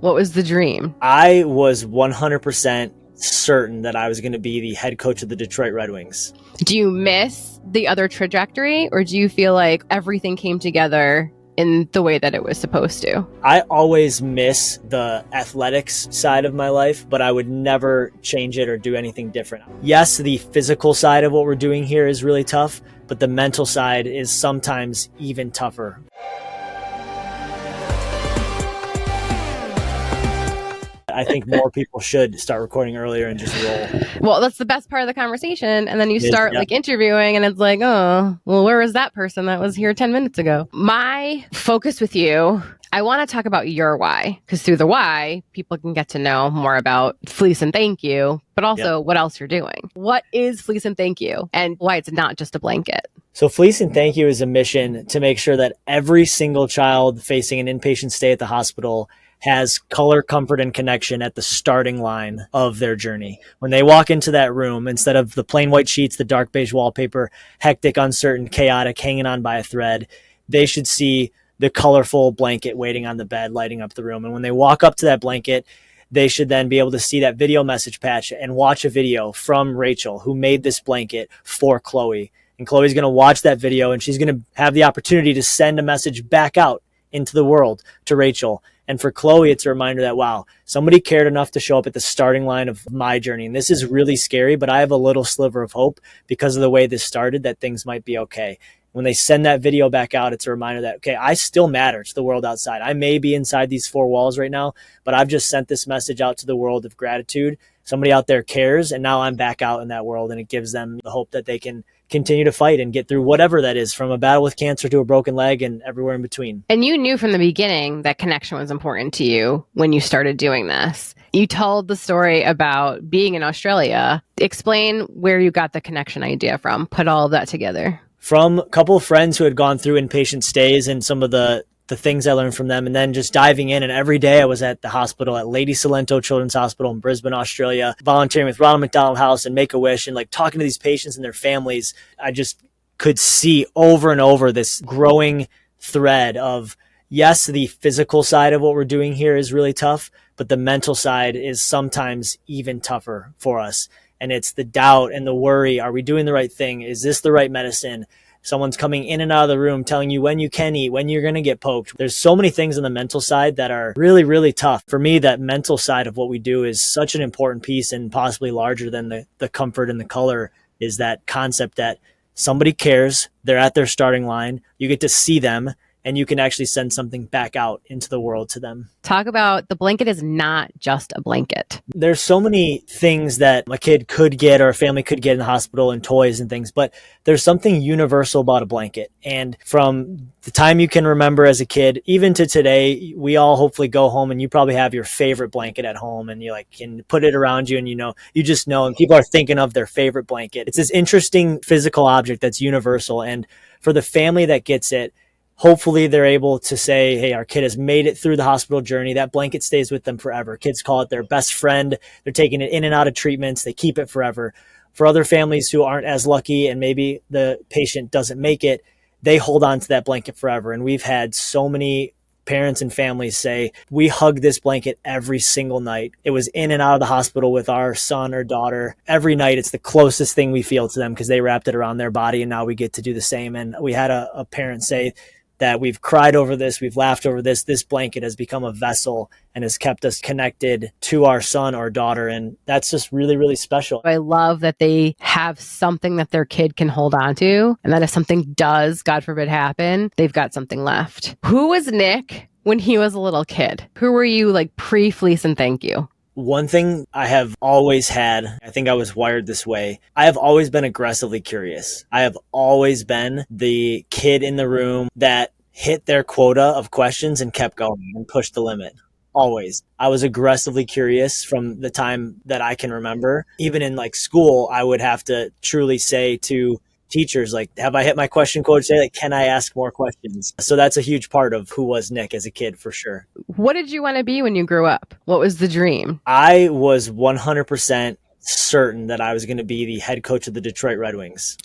What was the dream? I was 100% certain that I was going to be the head coach of the Detroit Red Wings. Do you miss the other trajectory, or do you feel like everything came together in the way that it was supposed to? I always miss the athletics side of my life, but I would never change it or do anything different. Yes, the physical side of what we're doing here is really tough, but the mental side is sometimes even tougher. I think more people should start recording earlier and just roll. Well, that's the best part of the conversation. And then you start like interviewing and it's like, oh, well, where was that person that was here 10 minutes ago? My focus with you, I want to talk about your why, because through the why, people can get to know more about Fleece and Thank You, but also what else you're doing. What is Fleece and Thank You and why it's not just a blanket? So Fleece and Thank You is a mission to make sure that every single child facing an inpatient stay at the hospital has color, comfort, and connection at the starting line of their journey. When they walk into that room, instead of the plain white sheets, the dark beige wallpaper, hectic, uncertain, chaotic, hanging on by a thread, they should see the colorful blanket waiting on the bed, lighting up the room. And when they walk up to that blanket, they should then be able to see that video message patch and watch a video from Rachel, who made this blanket for Chloe. And Chloe's going to watch that video and she's going to have the opportunity to send a message back out into the world to Rachel. And for Chloe, it's a reminder that, wow, somebody cared enough to show up at the starting line of my journey. And this is really scary, but I have a little sliver of hope because of the way this started that things might be okay. When they send that video back out, it's a reminder that, okay, I still matter to the world outside. I may be inside these four walls right now, but I've just sent this message out to the world of gratitude. Somebody out there cares, and now I'm back out in that world, and it gives them the hope that they can continue to fight and get through whatever that is, from a battle with cancer to a broken leg and everywhere in between. And you knew from the beginning that connection was important to you when you started doing this. You told the story about being in Australia. Explain where you got the connection idea from. Put all of that together. From a couple of friends who had gone through inpatient stays and some of the things I learned from them, and then just diving in. And every day I was at the hospital at Lady Cilento Children's Hospital in Brisbane, Australia, volunteering with Ronald McDonald House and Make-A-Wish, and like talking to these patients and their families. I just could see over and over this growing thread of, yes, the physical side of what we're doing here is really tough, but the mental side is sometimes even tougher for us. And it's the doubt and the worry. Are we doing the right thing? Is this the right medicine? Someone's coming in and out of the room telling you when you can eat, when you're going to get poked. There's so many things on the mental side that are really, really tough. For me, that mental side of what we do is such an important piece, and possibly larger than the comfort and the color is that concept that somebody cares. They're at their starting line. You get to see them, and you can actually send something back out into the world to them. Talk about the blanket is not just a blanket. There's so many things that a kid could get or a family could get in the hospital, and toys and things, but there's something universal about a blanket. And from the time you can remember as a kid, even to today, we all hopefully go home and you probably have your favorite blanket at home, and you like can put it around you, and you just know, and people are thinking of their favorite blanket. It's this interesting physical object that's universal. And for the family that gets it, hopefully they're able to say, hey, our kid has made it through the hospital journey. That blanket stays with them forever. Kids call it their best friend. They're taking it in and out of treatments. They keep it forever. For other families who aren't as lucky and maybe the patient doesn't make it, they hold on to that blanket forever. And we've had so many parents and families say, we hug this blanket every single night. It was in and out of the hospital with our son or daughter. Every night, it's the closest thing we feel to them because they wrapped it around their body, and now we get to do the same. And we had a parent say that we've cried over this, we've laughed over this. This blanket has become a vessel and has kept us connected to our son or daughter. And that's just really, really special. I love that they have something that their kid can hold on to, and that if something does, God forbid, happen, they've got something left. Who was Nich when he was a little kid? Who were you like pre-Fleece and Thank You? One thing I have always had, I think I was wired this way, I have always been aggressively curious. I have always been the kid in the room that hit their quota of questions and kept going and pushed the limit. Always. I was aggressively curious from the time that I can remember. Even in like school, I would have to truly say to teachers, like, have I hit my question quota today? Like, can I ask more questions? So that's a huge part of who was Nich as a kid, for sure. What did you want to be when you grew up? What was the dream? I was 100% certain that I was going to be the head coach of the Detroit Red Wings.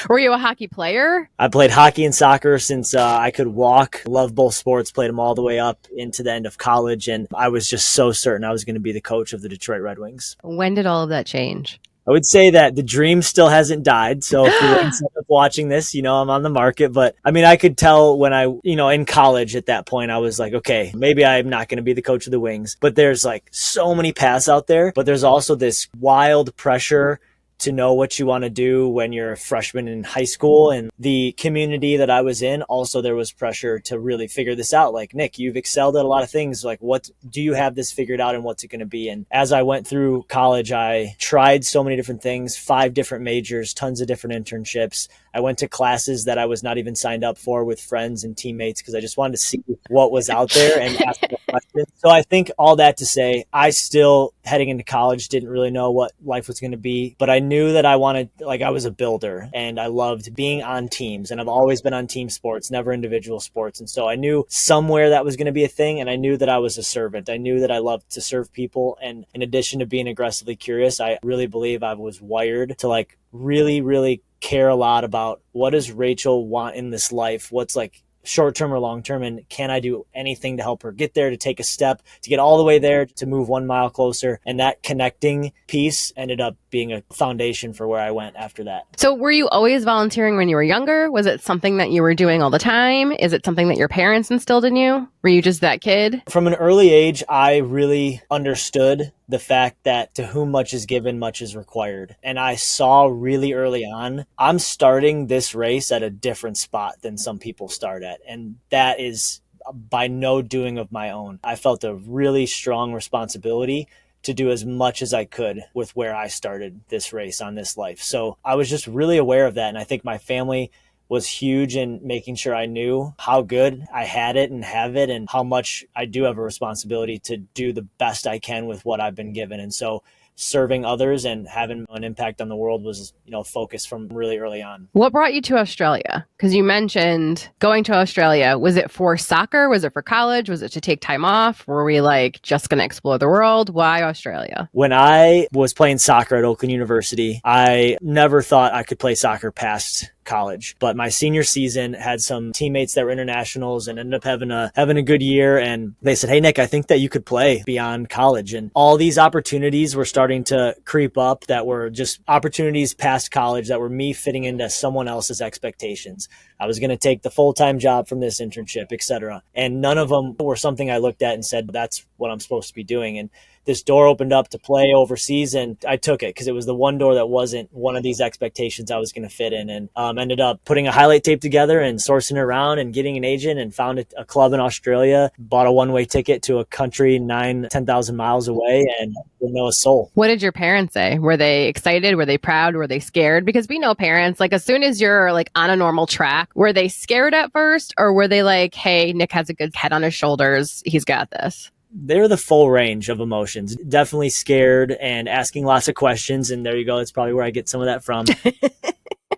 Were you a hockey player? I played hockey and soccer since I could walk. Loved both sports, played them all the way up into the end of college. And I was just so certain I was going to be the coach of the Detroit Red Wings. When did all of that change? I would say that the dream still hasn't died. So if you're watching this, I'm on the market. But I mean, I could tell when in college at that point, I was like, okay, maybe I'm not going to be the coach of the Wings. But there's like so many paths out there. But there's also this wild pressure to know what you want to do when you're a freshman in high school. And the community that I was in, also there was pressure to really figure this out. Like, Nick, you've excelled at a lot of things. Like, what do you have this figured out and what's it going to be? And as I went through college, I tried so many different things, 5 different majors, tons of different internships. I went to classes that I was not even signed up for with friends and teammates because I just wanted to see what was out there and ask the questions. So I think all that to say, I still, heading into college, didn't really know what life was going to be, but I knew that I was a builder and I loved being on teams, and I've always been on team sports, never individual sports. And so I knew somewhere that was going to be a thing, and I knew that I was a servant. I knew that I loved to serve people. And in addition to being aggressively curious, I really believe I was wired to really, really care a lot about what does Rachel want in this life? What's short-term or long-term, and can I do anything to help her get there, to take a step, to get all the way there, to move 1 mile closer? And that connecting piece ended up being a foundation for where I went after that. So were you always volunteering when you were younger? Was it something that you were doing all the time? Is it something that your parents instilled in you? Were you just that kid? From an early age, I really understood the fact that to whom much is given, much is required. And I saw really early on, I'm starting this race at a different spot than some people start at. And that is by no doing of my own. I felt a really strong responsibility to do as much as I could with where I started this race on this life. So I was just really aware of that. And I think my family was huge in making sure I knew how good I had it and have it, and how much I do have a responsibility to do the best I can with what I've been given. And so serving others and having an impact on the world was, focus from really early on. What brought you to Australia? Because you mentioned going to Australia. Was it for soccer? Was it for college? Was it to take time off? Were we just going to explore the world? Why Australia? When I was playing soccer at Oakland University, I never thought I could play soccer past college. But my senior season had some teammates that were internationals and ended up having a good year. And they said, hey, Nick, I think that you could play beyond college. And all these opportunities were starting to creep up that were just opportunities past college that were me fitting into someone else's expectations. I was going to take the full-time job from this internship, etc. And none of them were something I looked at and said, that's what I'm supposed to be doing. And this door opened up to play overseas, and I took it because it was the one door that wasn't one of these expectations I was going to fit in. And ended up putting a highlight tape together and sourcing around and getting an agent, and found a club in Australia, bought a one-way ticket to a country 10,000 miles away, and didn't know a soul. What did your parents say? Were they excited? Were they proud? Were they scared? Because we know parents, as soon as you're on a normal track, were they scared at first, or were they hey, Nick has a good head on his shoulders, he's got this? They're the full range of emotions. Definitely scared and asking lots of questions. And there you go. That's probably where I get some of that from.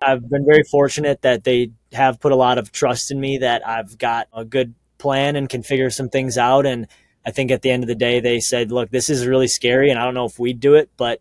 I've been very fortunate that they have put a lot of trust in me, that I've got a good plan and can figure some things out. And I think at the end of the day, they said, look, this is really scary, and I don't know if we'd do it, but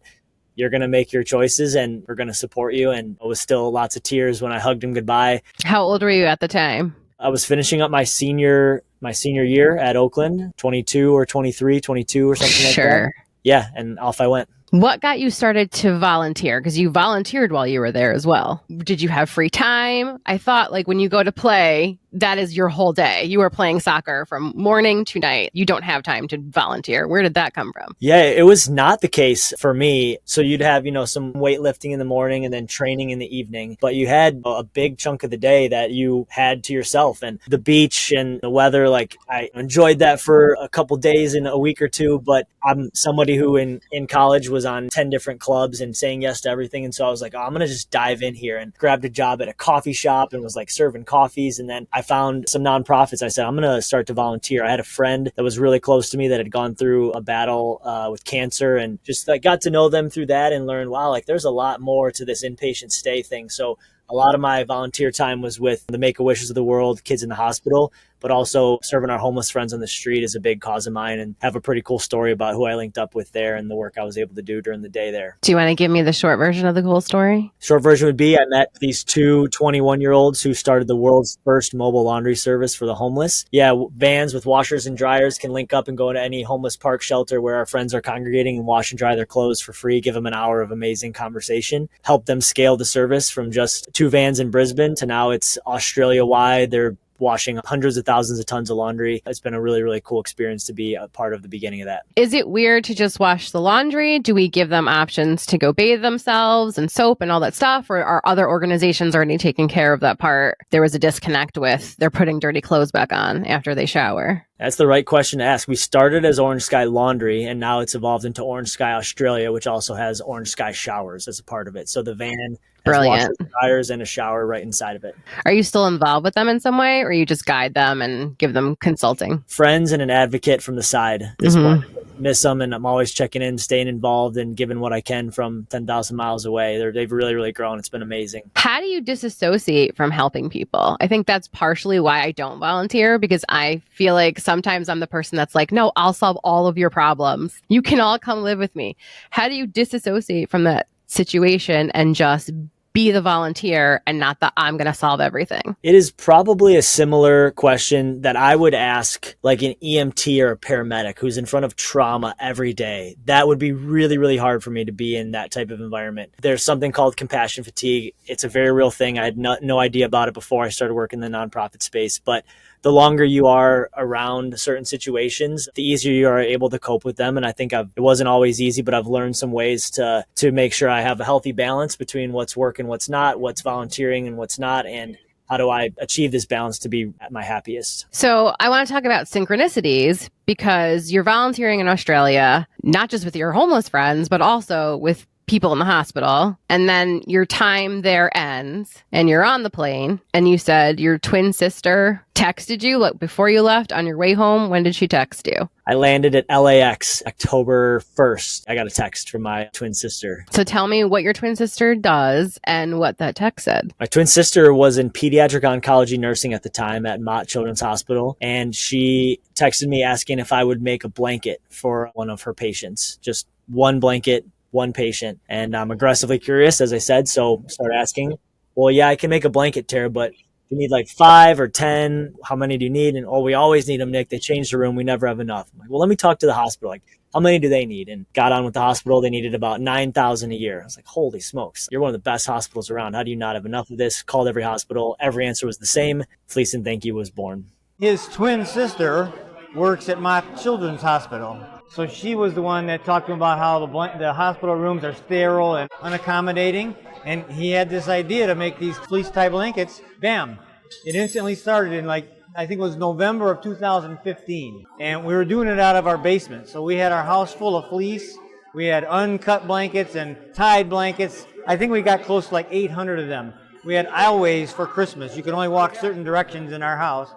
you're going to make your choices and we're going to support you. And it was still lots of tears when I hugged him goodbye. How old were you at the time? I was finishing up my senior year at Oakland, 22 or 23, 22 or something like that. Sure. Yeah, and off I went. What got you started to volunteer? Because you volunteered while you were there as well. Did you have free time? I thought when you go to play, that is your whole day. You are playing soccer from morning to night. You don't have time to volunteer. Where did that come from? Yeah, it was not the case for me. So you'd have, some weightlifting in the morning and then training in the evening. But you had a big chunk of the day that you had to yourself, and the beach and the weather. I enjoyed that for a couple days in a week or two. But I'm somebody who in college was on 10 different clubs and saying yes to everything. And so I was like, I'm going to just dive in here, and grabbed a job at a coffee shop and was serving coffees. And then I found some nonprofits. I said, I'm going to start to volunteer. I had a friend that was really close to me that had gone through a battle with cancer, and just got to know them through that and learned, wow, there's a lot more to this inpatient stay thing. So a lot of my volunteer time was with the Make-A-Wishes of the world, kids in the hospital. but also serving our homeless friends on the street is a big cause of mine, and have a pretty cool story about who I linked up with there and the work I was able to do during the day there. Do you want to give me the short version of the cool story? Short version would be I met these two 21-year-olds who started the world's first mobile laundry service for the homeless. Yeah, vans with washers and dryers can link up and go to any homeless park shelter where our friends are congregating and wash and dry their clothes for free, give them an hour of amazing conversation, help them scale the service from just 2 vans in Brisbane to now it's Australia-wide. They're washing hundreds of thousands of tons of laundry. It's been a really, really cool experience to be a part of the beginning of that. Is it weird to just wash the laundry? Do we give them options to go bathe themselves and soap and all that stuff? Or are other organizations already taking care of that part? There was a disconnect with they're putting dirty clothes back on after they shower. That's the right question to ask. We started as Orange Sky Laundry, and now it's evolved into Orange Sky Australia, which also has Orange Sky Showers as a part of it. So the van has washers and dryers and a shower right inside of it. Are you still involved with them in some way, or you just guide them and give them consulting? Friends and an advocate from the side is what miss them, and I'm always checking in, staying involved, and giving what I can from 10,000 miles away. They've really, really grown. It's been amazing. How do you disassociate from helping people? I think that's partially why I don't volunteer, because I feel like sometimes I'm the person that's like, no, I'll solve all of your problems. You can all come live with me. How do you disassociate from that situation and just be the volunteer and not the I'm going to solve everything? It is probably a similar question that I would ask like an EMT or a paramedic who's in front of trauma every day. That would be really, really hard for me to be in that type of environment. There's something called compassion fatigue. It's a very real thing. I had no idea about it before I started working in the nonprofit space, but the longer you are around certain situations, the easier you are able to cope with them. And I think it wasn't always easy, but I've learned some ways to make sure I have a healthy balance between what's work and what's not, what's volunteering and what's not, and how do I achieve this balance to be at my happiest. So I want to talk about synchronicities, because you're volunteering in Australia, not just with your homeless friends, but also with people in the hospital. And then your time there ends and you're on the plane, and you said your twin sister texted you before you left on your way home. When did she text you? I landed at LAX October 1st. I got a text from my twin sister. So tell me what your twin sister does and what that text said. My twin sister was in pediatric oncology nursing at the time at Mott Children's Hospital, and she texted me asking if I would make a blanket for one of her patients. Just one blanket, one patient. And I'm aggressively curious, as I said, so start asking, well, yeah, I can make a blanket, Tara, but do you need like 5 or 10? How many do you need? And, oh, we always need them, Nick. They changed the room. We never have enough. I'm like, well, let me talk to the hospital. Like, how many do they need? And got on with the hospital. They needed about 9,000 a year. I was like, holy smokes. You're one of the best hospitals around. How do you not have enough of this? Called every hospital. Every answer was the same. Fleece Thank You was born. His twin sister works at Mott Children's Hospital. So she was the one that talked to him about how the hospital rooms are sterile and unaccommodating. And he had this idea to make these fleece-type blankets. Bam! It instantly started in I think it was November of 2015. And we were doing it out of our basement. So we had our house full of fleece. We had uncut blankets and tied blankets. I think we got close to like 800 of them. We had aisleways for Christmas. You could only walk certain directions in our house.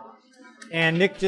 And Nick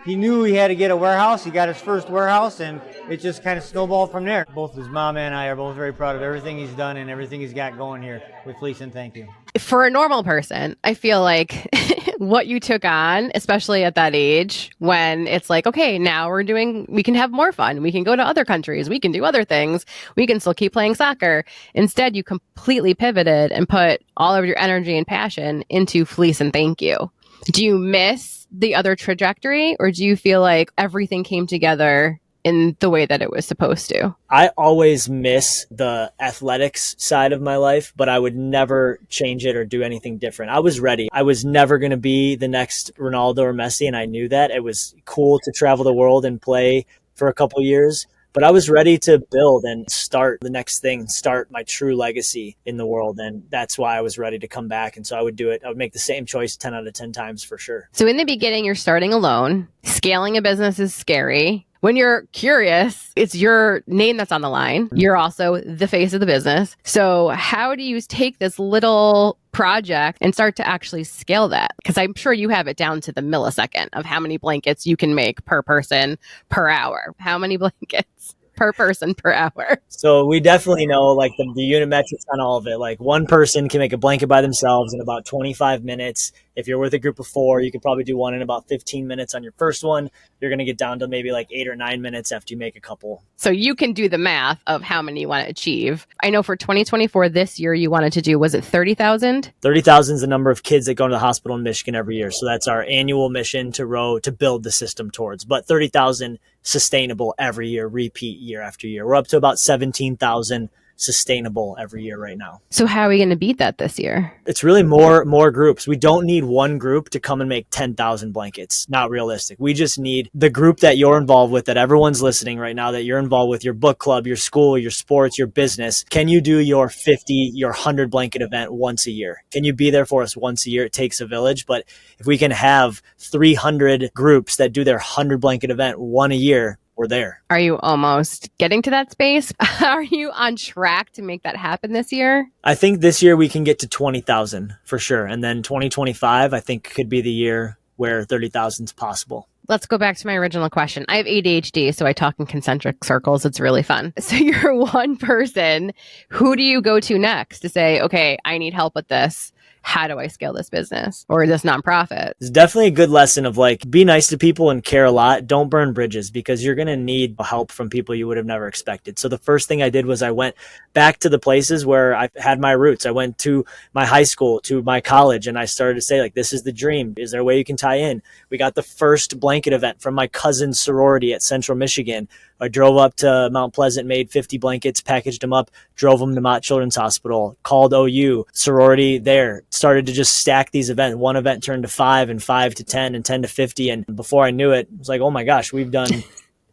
he knew he had to get a warehouse. He got his first warehouse, and it just kind of snowballed from there. Both his mom and I are both very proud of everything he's done and everything he's got going here with Fleece Thank You. For a normal person, I feel like what you took on, especially at that age, when it's like, okay, now we can have more fun. We can go to other countries. We can do other things. We can still keep playing soccer. Instead, you completely pivoted and put all of your energy and passion into Fleece Thank You. Do you miss the other trajectory, or do you feel like everything came together in the way that it was supposed to? I always miss the athletics side of my life, but I would never change it or do anything different. I was ready. I was never going to be the next Ronaldo or Messi, and I knew that. It was cool to travel the world and play for a couple years, but I was ready to build and start the next thing, start my true legacy in the world. And that's why I was ready to come back. And so I would do it. I would make the same choice 10 out of 10 times for sure. So in the beginning, you're starting alone. Scaling a business is scary. When you're curious, it's your name that's on the line. You're also the face of the business. So how do you take this little project and start to actually scale that? Because I'm sure you have it down to the millisecond of how many blankets you can make per person per hour. How many blankets? per person per hour. So we definitely know like the unit metrics on all of it. Like one person can make a blanket by themselves in about 25 minutes. If you're with a group of 4, you could probably do one in about 15 minutes on your first one. You're going to get down to maybe like 8 or 9 minutes after you make a couple. So you can do the math of how many you want to achieve. I know for 2024 this year you wanted to do, was it 30,000? 30,000 is the number of kids that go to the hospital in Michigan every year. So that's our annual mission to build the system towards. But 30,000 sustainable every year, repeat year after year. We're up to about 17,000 sustainable every year right now. So how are we going to beat that this year? It's really more groups. We don't need one group to come and make 10,000 blankets. Not realistic. We just need the group that you're involved with, that everyone's listening right now, that you're involved with, your book club, your school, your sports, your business. Can you do your 50, your 100 blanket event once a year? Can you be there for us once a year? It takes a village, but if we can have 300 groups that do their 100 blanket event one a year, we're there. Are you almost getting to that space? Are you on track to make that happen this year? I think this year we can get to 20,000 for sure. And then 2025, I think could be the year where 30,000 is possible. Let's go back to my original question. I have ADHD, so I talk in concentric circles. It's really fun. So you're one person. Who do you go to next to say, okay, I need help with this? How do I scale this business or this nonprofit? It's definitely a good lesson of like, be nice to people and care a lot. Don't burn bridges, because you're going to need help from people you would have never expected. So the first thing I did was I went back to the places where I had my roots. I went to my high school, to my college, and I started to say like, this is the dream. Is there a way you can tie in? We got the first blanket event from my cousin's sorority at Central Michigan. I drove up to Mount Pleasant, made 50 blankets, packaged them up, drove them to Mott Children's Hospital, called OU, sorority there, started to just stack these events. One event turned to 5, and 5 to 10, and 10 to 50. And before I knew it, it was like, oh my gosh, we've done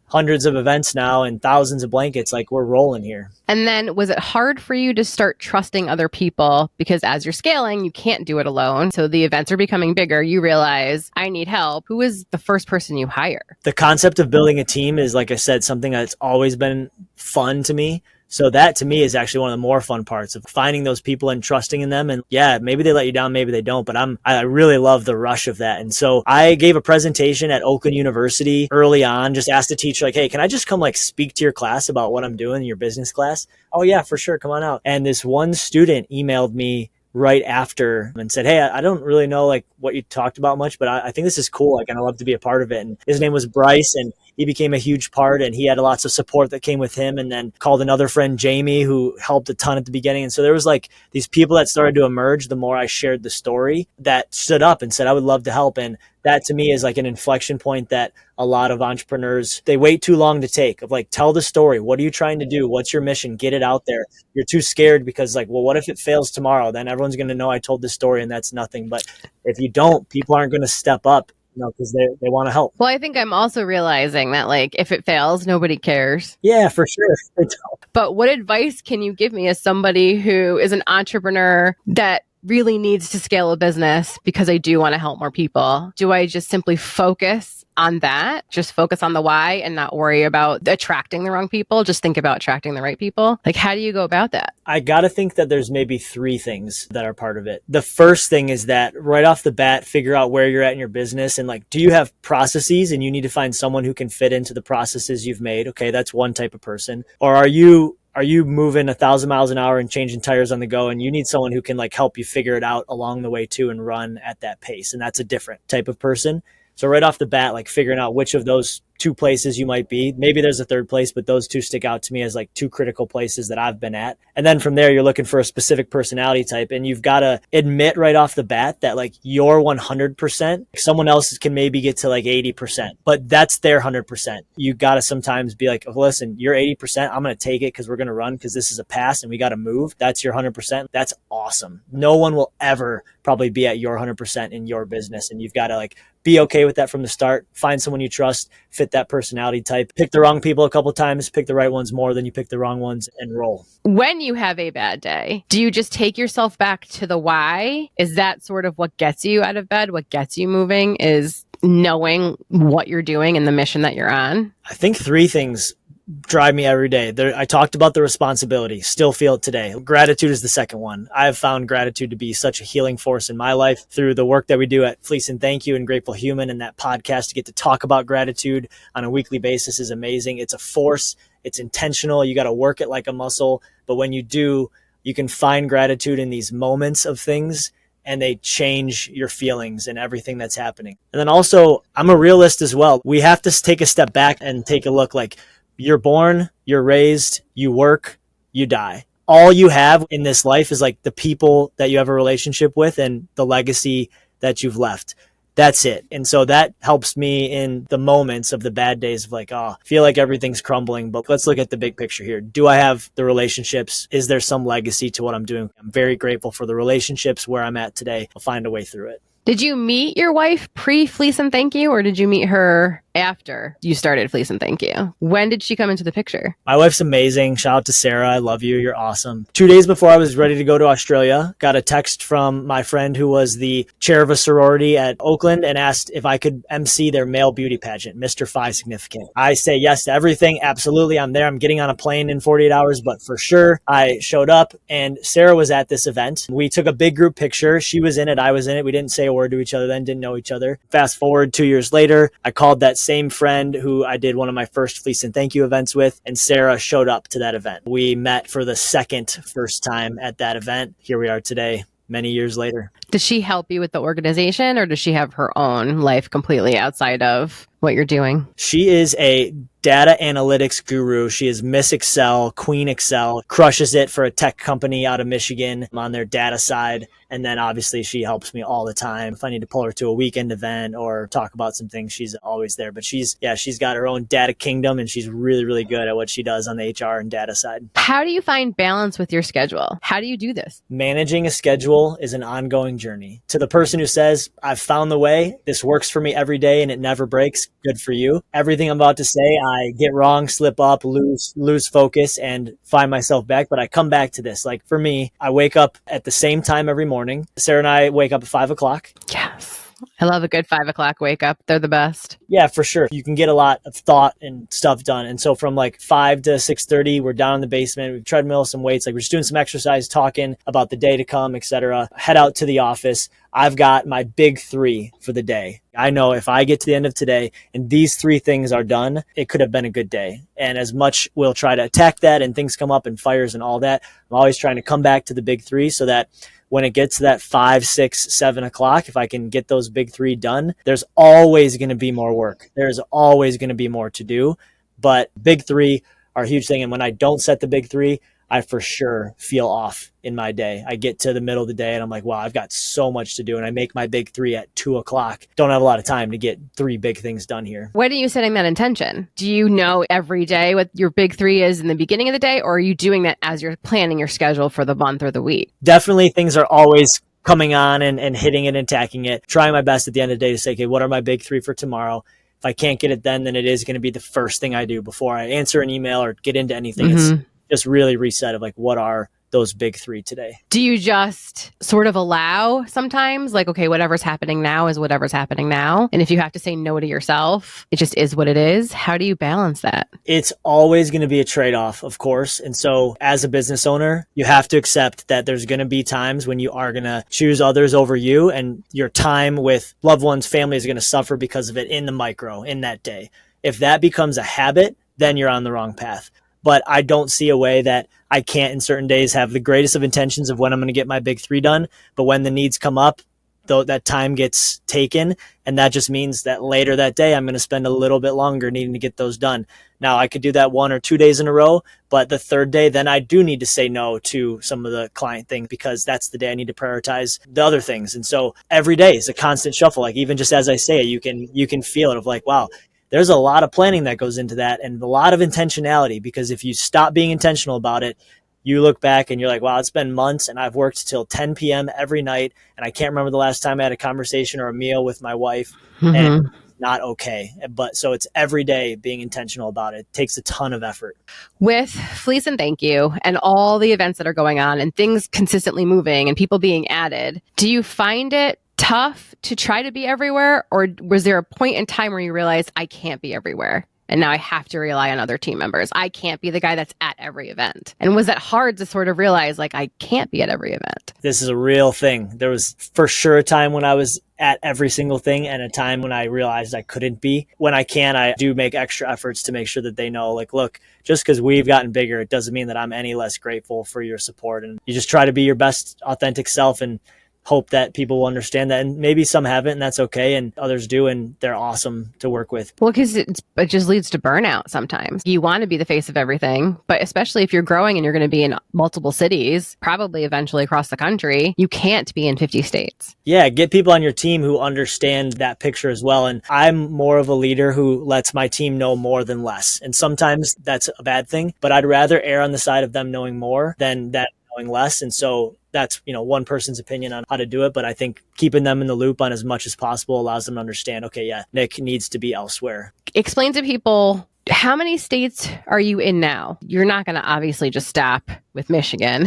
hundreds of events now and thousands of blankets. Like, we're rolling here. And then was it hard for you to start trusting other people? Because as you're scaling, you can't do it alone. So the events are becoming bigger. You realize I need help. Who is the first person you hire? The concept of building a team is, like I said, something that's always been fun to me. So that to me is actually one of the more fun parts of finding those people and trusting in them. And yeah, maybe they let you down, maybe they don't, but I really love the rush of that. And so I gave a presentation at Oakland University early on, just asked the teacher like, hey, can I just come like speak to your class about what I'm doing in your business class? Oh yeah, for sure. Come on out. And this one student emailed me right after and said, hey, I don't really know like what you talked about much, but I think this is cool. Like, and I'd love to be a part of it. And his name was Bryce, and he became a huge part, and he had lots of support that came with him, and then called another friend, Jamie, who helped a ton at the beginning. And so there was like these people that started to emerge the more I shared the story, that stood up and said, I would love to help. And that to me is like an inflection point that a lot of entrepreneurs, they wait too long to take, of like, tell the story. What are you trying to do? What's your mission? Get it out there. You're too scared because like, well, what if it fails tomorrow? Then everyone's going to know I told this story and that's nothing. But if you don't, people aren't going to step up, because they want to help. Well, I think I'm also realizing that like, if it fails, nobody cares. Yeah, for sure. They don't. But what advice can you give me as somebody who is an entrepreneur that really needs to scale a business because I do want to help more people? Do I just simply focus on that? Just focus on the why and not worry about attracting the wrong people? Just think about attracting the right people? Like, how do you go about that? I got to think that there's maybe 3 things that are part of it. The first thing is that right off the bat, figure out where you're at in your business. And like, do you have processes and you need to find someone who can fit into the processes you've made? Okay, that's one type of person. Or are you moving 1,000 miles an hour and changing tires on the go, and you need someone who can like help you figure it out along the way too and run at that pace? And that's a different type of person. So right off the bat, like figuring out which of those 2 places you might be. Maybe there's a 3rd place, but those 2 stick out to me as like 2 critical places that I've been at. And then from there, you're looking for a specific personality type, and you've got to admit right off the bat that like you're 100%. Someone else can maybe get to like 80%, but that's their 100%. You got to sometimes be like, oh, listen, you're 80%. I'm going to take it because we're going to run because this is a pass and we got to move. That's your 100%. That's awesome. No one will ever probably be at your 100% in your business. And you've got to like be okay with that from the start. Find someone you trust, fit that personality type. Pick the wrong people a couple of times, pick the right ones more than you pick the wrong ones, and roll. When you have a bad day, do you just take yourself back to the why? Is that sort of what gets you out of bed? What gets you moving is knowing what you're doing and the mission that you're on? I think 3 things drive me every day. I talked about the responsibility, still feel it today. Gratitude is the second one. I have found gratitude to be such a healing force in my life through the work that we do at Fleece Thank You and Grateful Human, and that podcast to get to talk about gratitude on a weekly basis is amazing. It's a force It's intentional. You got to work it like a muscle. But when you do, you can find gratitude in these moments of things, and they change your feelings and everything that's happening. And then also, I'm a realist as well. We have to take a step back and take a look. Like, you're born, you're raised, you work, you die. All you have in this life is like the people that you have a relationship with and the legacy that you've left. That's it. And so that helps me in the moments of the bad days of like, oh, I feel like everything's crumbling, but let's look at the big picture here. Do I have the relationships? Is there some legacy to what I'm doing? I'm very grateful for the relationships where I'm at today. I'll find a way through it. Did you meet your wife pre-Fleece and Thank You, or did you meet her after you started Fleece and Thank You? When did she come into the picture? My wife's amazing. Shout out to Sarah. I love you. You're awesome. 2 days before I was ready to go to Australia, got a text from my friend who was the chair of a sorority at Oakland and asked if I could MC their male beauty pageant, Mr. Phi Significant. I say yes to everything. Absolutely. I'm there. I'm getting on a plane in 48 hours, but for sure I showed up, and Sarah was at this event. We took a big group picture. She was in it. I was in it. We didn't say a word to each other then, didn't know each other. Fast forward 2 years later, I called that same friend who I did one of my first Fleece and Thank You events with, and Sarah showed up to that event. We met for the first time at that event. Here we are today, many years later. Does she help you with the organization, or does she have her own life completely outside of what you're doing? She is a data analytics guru. She is Miss Excel, Queen Excel, crushes it for a tech company out of Michigan on their data side. And then obviously she helps me all the time. If I need to pull her to a weekend event or talk about some things, she's always there. But she's got her own data kingdom, and she's really, really good at what she does on the HR and data side. How do you find balance with your schedule? How do you do this? Managing a schedule is an ongoing journey. To the person who says, I've found the way, this works for me every day and it never breaks, good for you. Everything I'm about to say, I get wrong, slip up, lose focus, and find myself back. But I come back to this. Like for me, I wake up at the same time every morning. Sarah and I wake up at 5 o'clock. Yes. I love a good 5 o'clock wake up. They're the best. Yeah, for sure. You can get a lot of thought and stuff done. And so from like 5 to 6:30, we're down in the basement. We've treadmill, some weights. Like we're just doing some exercise, talking about the day to come, etc. Head out to the office. I've got my big 3 for the day. I know if I get to the end of today and these 3 things are done, it could have been a good day. And as much we'll try to attack that and things come up and fires and all that, I'm always trying to come back to the big 3 so that when it gets to that 5, 6, 7 o'clock, if I can get those big 3 done, there's always going to be more work. There's always going to be more to do. But big 3 are a huge thing. And when I don't set the big 3, I for sure feel off in my day. I get to the middle of the day and I'm like, wow, I've got so much to do. And I make my big 3 at 2 o'clock. Don't have a lot of time to get 3 big things done here. When are you setting that intention? Do you know every day what your big 3 is in the beginning of the day? Or are you doing that as you're planning your schedule for the month or the week? Definitely things are always coming on and hitting it and attacking it. Trying my best at the end of the day to say, okay, what are my big 3 for tomorrow? If I can't get it then it is going to be the first thing I do before I answer an email or get into anything. Mm-hmm. It's just really reset of like, what are those big 3 today? Do you just sort of allow sometimes like, okay, whatever's happening now is whatever's happening now. And if you have to say no to yourself, it just is what it is. How do you balance that? It's always going to be a trade-off, of course. And so as a business owner, you have to accept that there's going to be times when you are going to choose others over you, and your time with loved ones, family is going to suffer because of it in the micro, in that day. If that becomes a habit, then you're on the wrong path. But I don't see a way that I can't in certain days have the greatest of intentions of when I'm going to get my big 3 done. But when the needs come up, though, that time gets taken. And that just means that later that day, I'm going to spend a little bit longer needing to get those done. Now, I could do that 1 or 2 days in a row, but the third day, then I do need to say no to some of the client things because that's the day I need to prioritize the other things. And so every day is a constant shuffle. Like even just as I say it, you can feel it of like, wow, there's a lot of planning that goes into that and a lot of intentionality, because if you stop being intentional about it, you look back and you're like, wow, it's been months and I've worked till 10 p.m. every night. And I can't remember the last time I had a conversation or a meal with my wife. Mm-hmm. And it's not okay. But so it's every day being intentional about it. It takes a ton of effort. With Fleece and Thank You and all the events that are going on and things consistently moving and people being added, do you find it tough to try to be everywhere? Or was there a point in time where you realized I can't be everywhere and now I have to rely on other team members. I can't be the guy that's at every event. And was it hard to sort of realize like I can't be at every event? This is a real thing. There was for sure a time when I was at every single thing and a time when I realized I couldn't be. When I can, I do make extra efforts to make sure that they know, like, look, just because we've gotten bigger, it doesn't mean that I'm any less grateful for your support. And you just try to be your best authentic self and hope that people will understand that. And maybe some haven't, and that's okay. And others do, and they're awesome to work with. Well, because it just leads to burnout sometimes. You want to be the face of everything, but especially if you're growing and you're going to be in multiple cities, probably eventually across the country, you can't be in 50 states. Yeah, get people on your team who understand that picture as well. And I'm more of a leader who lets my team know more than less. And sometimes that's a bad thing, but I'd rather err on the side of them knowing more than that knowing less. And so that's, one person's opinion on how to do it. But I think keeping them in the loop on as much as possible allows them to understand, okay, yeah, Nich needs to be elsewhere. Explain to people, how many states are you in now? You're not going to obviously just stop with Michigan.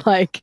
Like,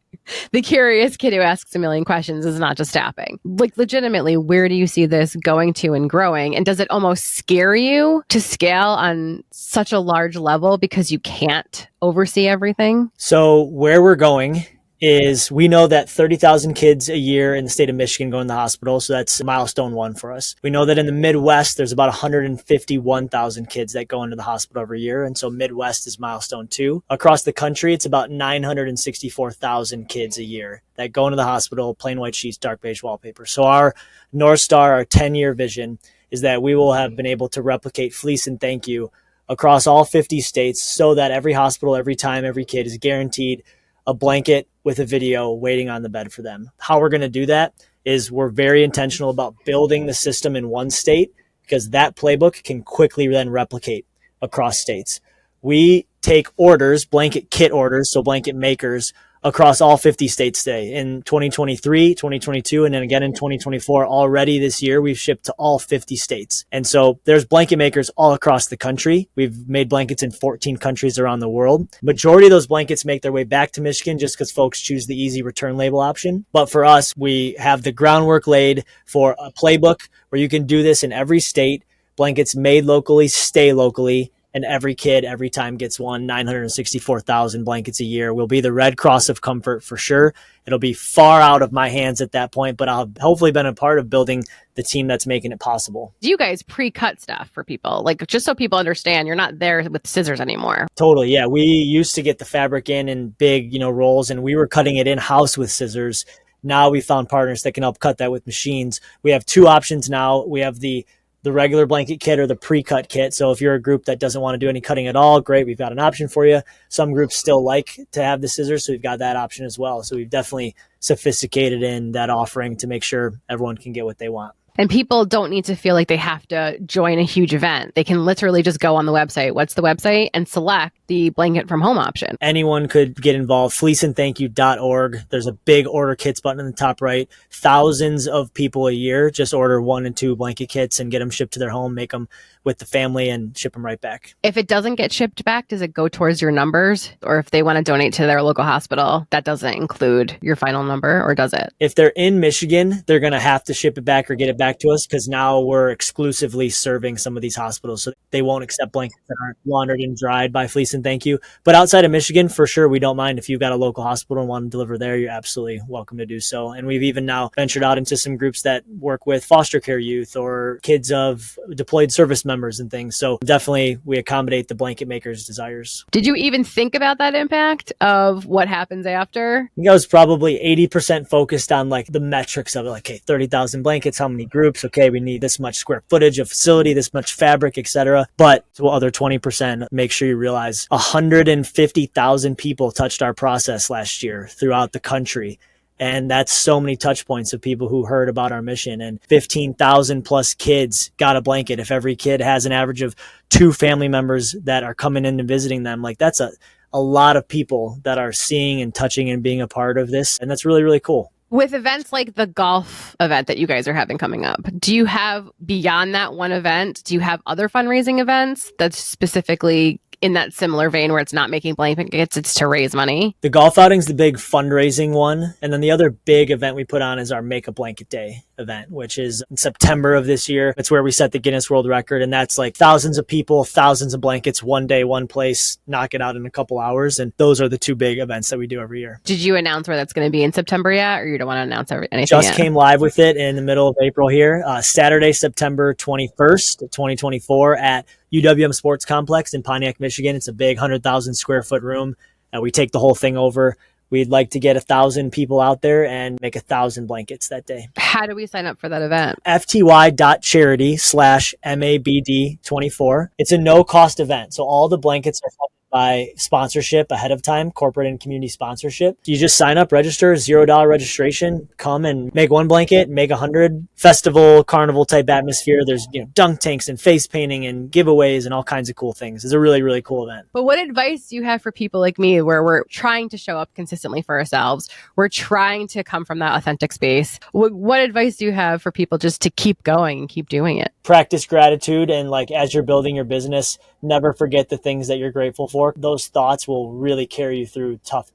the curious kid who asks a million questions is not just stopping. Like, legitimately, where do you see this going to and growing? And does it almost scare you to scale on such a large level because you can't oversee everything? So where we're going is we know that 30,000 kids a year in the state of Michigan go in the hospital. So that's milestone 1 for us. We know that in the Midwest, there's about 151,000 kids that go into the hospital every year. And so Midwest is milestone 2. Across the country, it's about 964,000 kids a year that go into the hospital, plain white sheets, dark beige wallpaper. So our North Star, our 10-year vision is that we will have been able to replicate Fleece Thank You across all 50 states so that every hospital, every time, every kid is guaranteed a blanket with a video waiting on the bed for them. How we're going to do that is we're very intentional about building the system in one state because that playbook can quickly then replicate across states. We take orders, blanket kit orders, so blanket makers across all 50 states today. In 2023, 2022, and then again in 2024, already this year, we've shipped to all 50 states. And so there's blanket makers all across the country. We've made blankets in 14 countries around the world. Majority of those blankets make their way back to Michigan just because folks choose the easy return label option. But for us, we have the groundwork laid for a playbook where you can do this in every state. Blankets made locally, stay locally. And every kid, every time gets one. 964,000 blankets a year. Will be the Red Cross of comfort for sure. It'll be far out of my hands at that point, but I'll have hopefully been a part of building the team that's making it possible. Do you guys pre-cut stuff for people? Like, just so people understand, you're not there with scissors anymore. Totally. Yeah. We used to get the fabric in big, rolls, and we were cutting it in-house with scissors. Now we found partners that can help cut that with machines. We have 2 options now. We have the regular blanket kit or the pre-cut kit. So if you're a group that doesn't want to do any cutting at all, great, we've got an option for you. Some groups still like to have the scissors, so we've got that option as well. So we've definitely sophisticated in that offering to make sure everyone can get what they want. And people don't need to feel like they have to join a huge event. They can literally just go on the website. What's the website? And select the blanket from home option. Anyone could get involved. fleecethankyou.org. There's a big order kits button in the top right. Thousands of people a year just order 1 and 2 blanket kits and get them shipped to their home, make them with the family and ship them right back. If it doesn't get shipped back, does it go towards your numbers? Or if they want to donate to their local hospital, that doesn't include your final number, or does it? If they're in Michigan, they're going to have to ship it back or get it back to us because now we're exclusively serving some of these hospitals. So they won't accept blankets that aren't laundered and dried by Fleece Thank You. But outside of Michigan, for sure, we don't mind. If you've got a local hospital and want to deliver there, you're absolutely welcome to do so. And we've even now ventured out into some groups that work with foster care youth or kids of deployed service members and things. So definitely we accommodate the blanket makers' desires. Did you even think about that impact of what happens after? I think I was probably 80% focused on like the metrics of it. Like, okay, 30,000 blankets, how many groups? Okay, we need this much square footage of facility, this much fabric, etc. But the other 20%, make sure you realize 150,000 people touched our process last year throughout the country. And that's so many touch points of people who heard about our mission, and 15,000 plus kids got a blanket. If every kid has an average of 2 family members that are coming in and visiting them, like that's a lot of people that are seeing and touching and being a part of this. And that's really, really cool. With events like the golf event that you guys are having coming up, do you have, beyond that one event, do you have other fundraising events that's specifically in that similar vein where it's not making blankets, it's to raise money? The golf outing's the big fundraising one. And then the other big event we put on is our Make a Blanket Day. event, which is in September of this year. It's where we set the Guinness World Record. And that's like thousands of people, thousands of blankets, one day, one place, knock it out in a couple hours. And those are the two big events that we do every year. Did you announce where that's going to be in September yet? Or you don't want to announce anything Just yet? came live with it in the middle of April here. Saturday, September 21st, 2024 at UWM Sports Complex in Pontiac, Michigan. It's a big 100,000 square foot room. We take the whole thing over. We'd like to get 1,000 people out there and make 1,000 blankets that day. How do we sign up for that event? fty.charity/MABD24. It's a no cost event. So all the blankets are funded by sponsorship ahead of time, corporate and community sponsorship. You just sign up, register, $0 registration, come and make one blanket, make 100. Festival, carnival type atmosphere. There's dunk tanks and face painting and giveaways and all kinds of cool things. It's a really, really cool event. But what advice do you have for people like me where we're trying to show up consistently for ourselves? We're trying to come from that authentic space. What advice do you have for people just to keep going and keep doing it? Practice gratitude, and as you're building your business, never forget the things that you're grateful for. Those thoughts will really carry you through tough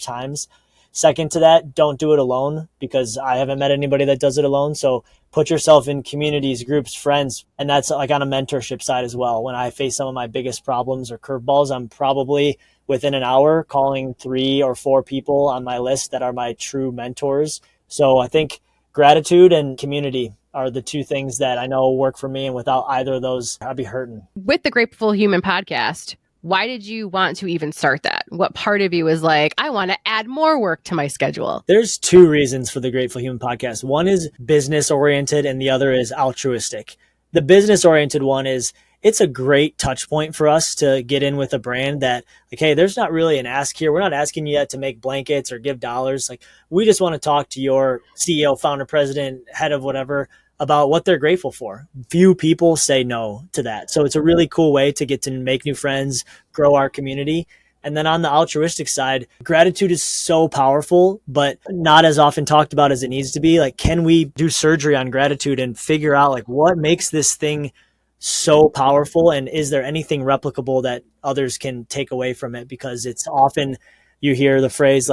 times. Second to that, don't do it alone, because I haven't met anybody that does it alone. So put yourself in communities, groups, friends. And that's on a mentorship side as well. When I face some of my biggest problems or curveballs, I'm probably within an hour calling 3 or 4 people on my list that are my true mentors. So I think gratitude and community are the two things that I know work for me. And without either of those, I'd be hurting. With the Grateful Human podcast, why did you want to even start that? What part of you was like, I want to add more work to my schedule? There's 2 reasons for the Grateful Human podcast. One is business oriented and the other is altruistic. The business oriented one is it's a great touch point for us to get in with a brand that hey, there's not really an ask here. We're not asking you yet to make blankets or give dollars. We just want to talk to your CEO, founder, president, head of whatever about what they're grateful for. Few people say no to that. So it's a really cool way to get to make new friends, grow our community. And then on the altruistic side, gratitude is so powerful, but not as often talked about as it needs to be. Can we do surgery on gratitude and figure out what makes this thing so powerful? And is there anything replicable that others can take away from it? Because it's often you hear the phrase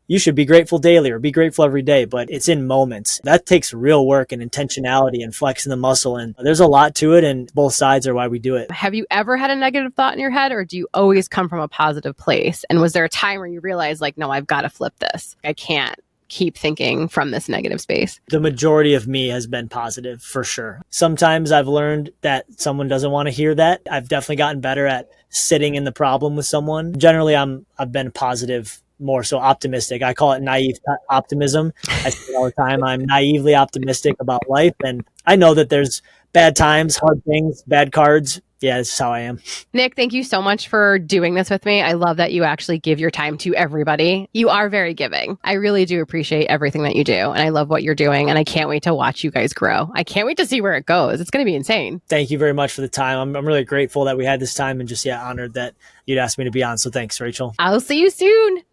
you should be grateful daily or be grateful every day, but it's in moments. That takes real work and intentionality and flexing the muscle. And there's a lot to it, and both sides are why we do it. Have you ever had a negative thought in your head, or do you always come from a positive place? And was there a time where you realized no, I've got to flip this. I can't keep thinking from this negative space? The majority of me has been positive for sure. Sometimes I've learned that someone doesn't want to hear that. I've definitely gotten better at sitting in the problem with someone. Generally, I've been positive, more so optimistic. I call it naive optimism. I say it all the time. I'm naively optimistic about life. And I know that there's bad times, hard things, bad cards. Yeah, this is how I am. Nick, thank you so much for doing this with me. I love that you actually give your time to everybody. You are very giving. I really do appreciate everything that you do. And I love what you're doing. And I can't wait to watch you guys grow. I can't wait to see where it goes. It's going to be insane. Thank you very much for the time. I'm really grateful that we had this time and just honored that you'd asked me to be on. So thanks, Rachel. I'll see you soon.